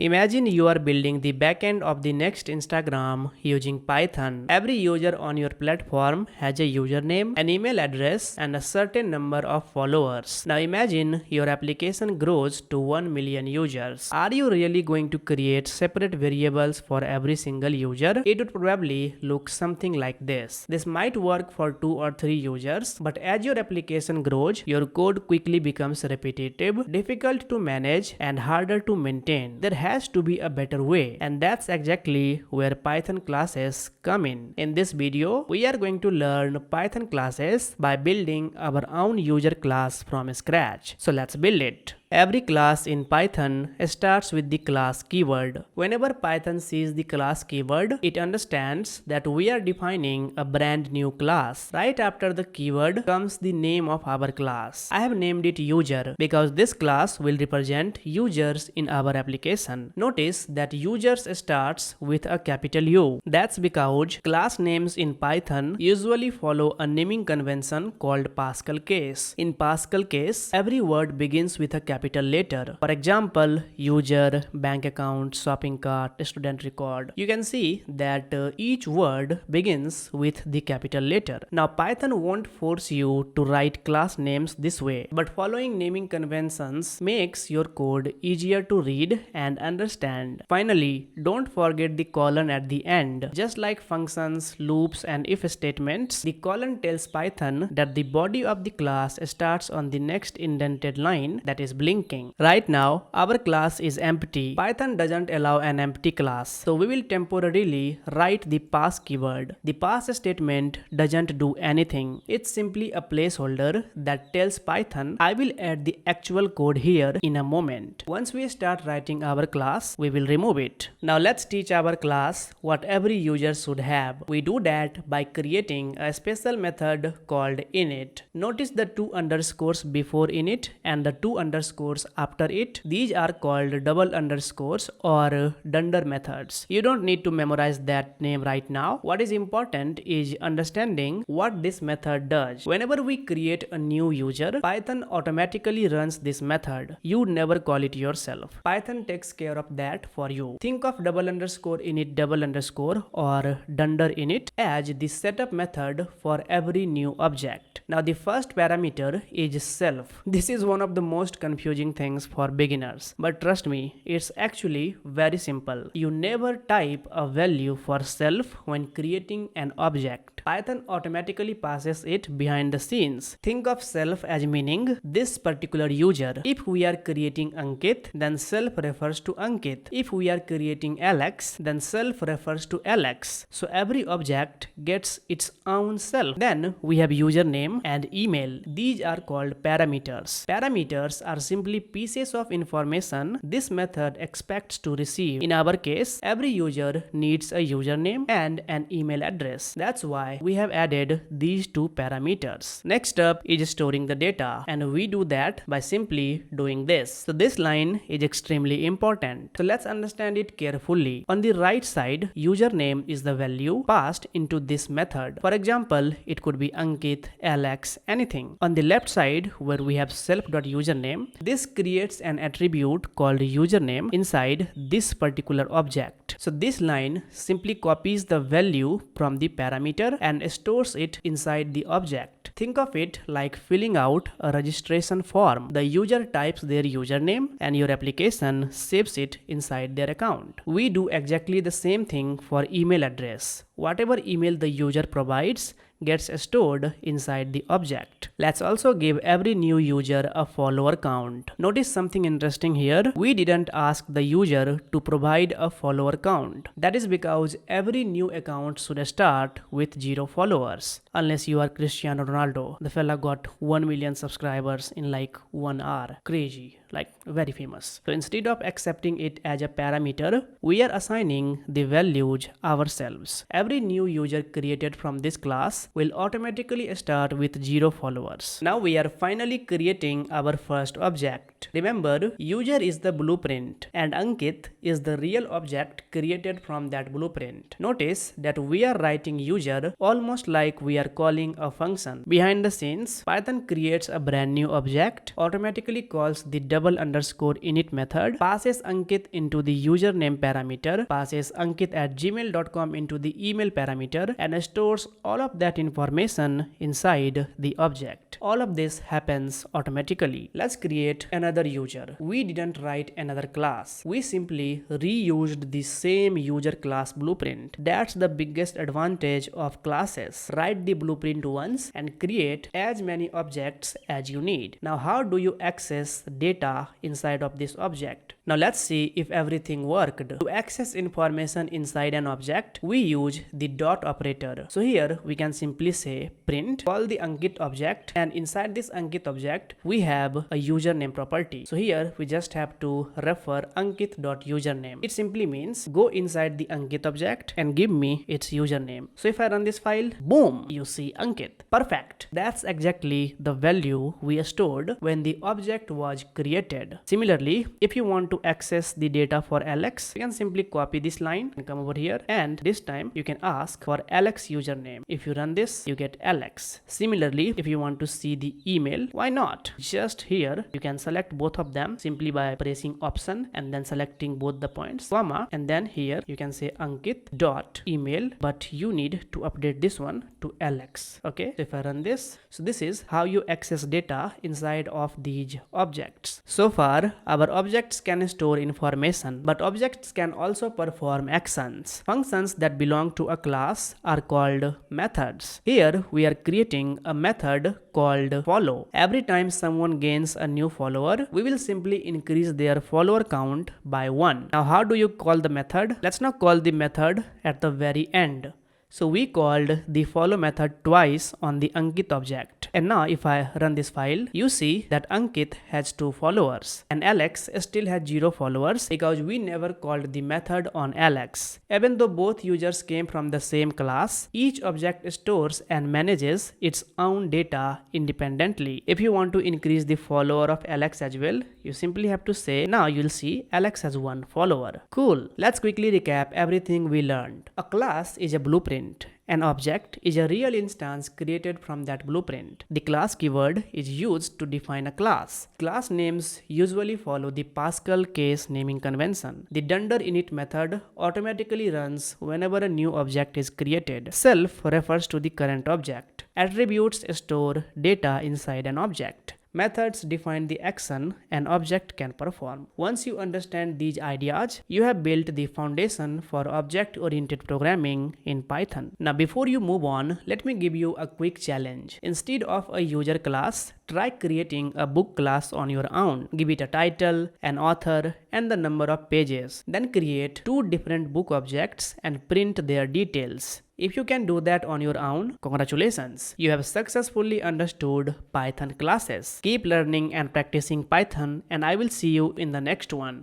Imagine you are building the backend of the next Instagram using Python. Every user on your platform has a username, an email address, and a certain number of followers. Now imagine your application grows to 1 million users. Are you really going to create separate variables for every single user? It would probably look something like this. This might work for 2 or 3 users, but as your application grows, your code quickly becomes repetitive, difficult to manage, and harder to maintain. There has to be a better way, and that's exactly where Python classes come in. In this video, we are going to learn Python classes by building our own user class from scratch. So let's build it. Every class in Python starts with the class keyword. Whenever Python sees the class keyword, it understands that we are defining a brand new class. Right after the keyword comes the name of our class. I have named it user because this class will represent users in our application. Notice that users starts with a capital U. That's because class names in Python usually follow a naming convention called Pascal case. In Pascal case, every word begins with a capital letter. For example, user, bank account, shopping cart, student record. You can see that each word begins with the capital letter. Now Python won't force you to write class names this way, but following naming conventions makes your code easier to read and understand. Finally, don't forget the colon at the end. Just like functions, loops, and if statements, the colon tells Python that the body of the class starts on the next indented line that is blinking. Right now, our class is empty. Python doesn't allow an empty class, so we will temporarily write the pass keyword. The pass statement doesn't do anything. It's simply a placeholder that tells Python, I will add the actual code here in a moment. Once we start writing our class, we will remove it. Now let's teach our class what every user should have. We do that by creating a special method called init. Notice the 2 underscores before init and the 2 underscores after it. These are called double underscores or dunder methods. You don't need to memorize that name right now. What is important is understanding what this method does. Whenever we create a new user, Python automatically runs this method. You never call it yourself. Python takes care of that for you. Think of double underscore init double underscore or dunder init as the setup method for every new object. Now the first parameter is self. This is one of the most confusing things for beginners, but trust me, it's actually very simple. You never type a value for self when creating an object. Python automatically passes it behind the scenes. Think of self as meaning this particular user. If we are creating Ankit, then self refers to Ankit. If we are creating Alex, then self refers to Alex. So every object gets its own self. Then we have username and email. These are called parameters. Parameters are simply pieces of information this method expects to receive. In our case, every user needs a username and an email address. That's why we have added these 2 parameters. Next up is storing the data, and we do that by simply doing this. So this line is extremely important. So let's understand it carefully. On the right side, username is the value passed into this method. For example, it could be Ankit, Alex, anything. On the left side, where we have self.username, this creates an attribute called username inside this particular object. So this line simply copies the value from the parameter and stores it inside the object. Think of it like filling out a registration form. The user types their username and your application saves it inside their account. We do exactly the same thing for email address. Whatever email the user provides gets stored inside the object. Let's also give every new user a follower count. Notice something interesting here. We didn't ask the user to provide a follower count. That is because every new account should start with 0 followers. Unless you are Cristiano Ronaldo. The fella got 1 million subscribers in like 1 hour. Crazy. Like very famous. So instead of accepting it as a parameter, we are assigning the values ourselves. Every new user created from this class will automatically start with 0 followers. Now we are finally creating our first object. Remember, user is the blueprint and Ankit is the real object created from that blueprint. Notice that we are writing user almost like we are calling a function. Behind the scenes, Python creates a brand new object, automatically calls the double_init method, passes Ankit into the username parameter, passes ankit@gmail.com into the email parameter, and stores all of that information inside the object. All of this happens automatically. Let's create another user. We didn't write another class. We simply reused the same user class blueprint. That's the biggest advantage of classes. Write the blueprint once and create as many objects as you need. Now, how do you access data inside of this object? Now let's see if everything worked. To access information inside an object, we use the dot operator. So here we can simply say print, call the Ankit object, and inside this Ankit object, we have a username property. So here we just have to refer ankit.username. It simply means go inside the Ankit object and give me its username. So if I run this file, boom, you see Ankit. Perfect. That's exactly the value we stored when the object was created. Similarly, if you want to access the data for Alex, you can simply copy this line and come over here, and this time you can ask for Alex username. If you run this, you get Alex. Similarly, if you want to see the email, why not? Just here you can select both of them simply by pressing option and then selecting both the points, comma, and then here you can say Ankit dot email, but you need to update this one to Alex. Okay, so if I run this, so this is how you access data inside of these objects. So far our objects can store information, but objects can also perform actions. Functions that belong to a class are called methods. Here we are creating a method called follow. Every time someone gains a new follower, we will simply increase their follower count by 1. Now how do you call the method? Let's now call the method at the very end. So we called the follow method twice on the Ankit object. And now if I run this file, you see that Ankit has 2 followers and Alex still has 0 followers because we never called the method on Alex. Even though both users came from the same class, each object stores and manages its own data independently. If you want to increase the follower of Alex as well, you simply have to say, now you'll see Alex has 1 follower. Cool. Let's quickly recap everything we learned. A class is a blueprint. An object is a real instance created from that blueprint. The class keyword is used to define a class. Class names usually follow the Pascal case naming convention. The $init method automatically runs whenever a new object is created. Self refers to the current object. Attributes store data inside an object. Methods define the action an object can perform. Once you understand these ideas, you have built the foundation for object-oriented programming in Python. Now before you move on, let me give you a quick challenge. Instead of a user class, try creating a book class on your own. Give it a title, an author, and the number of pages. Then create 2 different book objects and print their details. If you can do that on your own, congratulations! You have successfully understood Python classes. Keep learning and practicing Python, and I will see you in the next one.